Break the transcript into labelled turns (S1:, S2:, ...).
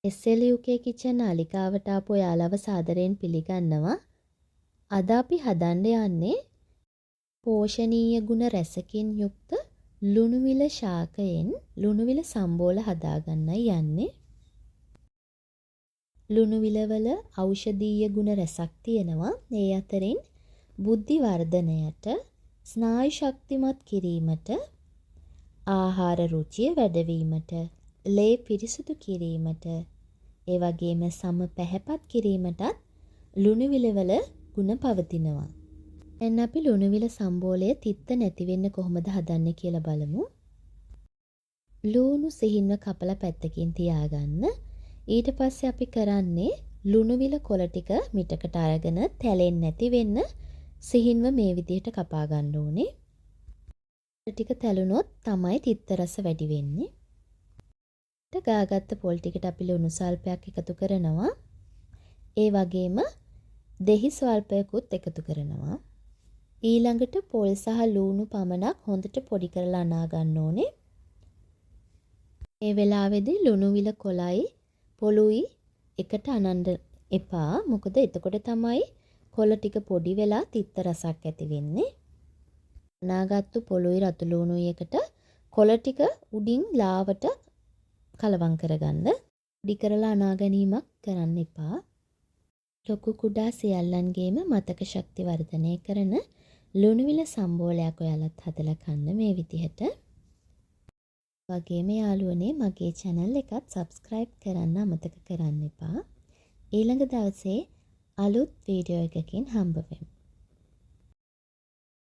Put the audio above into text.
S1: SLUK kitchen නාලිකාවට ආපු ඔයාලව සාදරයෙන් පිළිගන්නවා. අද අපි හදන්න යන්නේ පෝෂණීය ගුණ රැසකින් යුක්ත ලුණුවිල ශාකයෙන් ලුණුවිල සම්බෝල හදාගන්නයි යන්නේ. ලුණුවිලවල ඖෂධීය ගුණ රැසක් තියෙනවා. ඒ අතරින් බුද්ධි වර්ධනයට, ස්නායු ශක්තිමත් කිරීමට, ආහාර රුචිය වැඩිවීමට, ලේ පිරිසුදු කිරීමට, ඒ වගේම සම පැහැපත් කිරීමටත් ලුණුවිලවල ගුණ පවතිනවා. දැන් අපි ලුණුවිල සම්බෝලය තිත්ත නැති වෙන්න කොහොමද හදන්නේ කියලා බලමු. ලුණු සිහින්ව කපලා පැත්තකින් තියාගන්න. ඊට පස්සේ අපි කරන්නේ ලුණුවිල කොළ ටික මිටකට අරගෙන තැලෙන්නේ නැති වෙන්න සිහින්ව මේ විදිහට කපා ගන්න ඕනේ. ටික තැලුනොත් තමයි තිත්ත රස වැඩි වෙන්නේ. ගාගත්ත පොල් ටිකට අපි ලුණු සල්පයක් එකතු කරනවා. ඒ වගේම දෙහි ස්වල්පයකුත් එකතු කරනවා. ඊළඟට පොල් සහ ලුණු පමණක් හොඳට පොඩි කරලා අනා ගන්න ඕනේ. ඒ වෙලාවේදී ලුණුවිල කොළයි පොළුයි එකට අනන්න එපා. මොකද එතකොට තමයි කොළ ටික පොඩි වෙලා තිත්ත රසක් ඇති වෙන්නේ. අනාගත්තු පොළුයි රතු ලුණුයි එකට කොළ ටික උඩින් ලාවට කලවම් කරගන්න. පොඩි කරලා අනා ගැනීමක් කරන්න එපා. ලොකු කුඩා සියල්ලන්ගේම මතක ශක්ති වර්ධනය කරන ලුණුවිල සම්බෝලයක් ඔයාලත් හදලා කන්න මේ විදිහට. වගේම යාළුවනේ මගේ channel එකත් subscribe කරන්න අමතක කරන්න එපා. ඊළඟ දවසේ අලුත් වීඩියෝ එකකින් හම්බ වෙමු.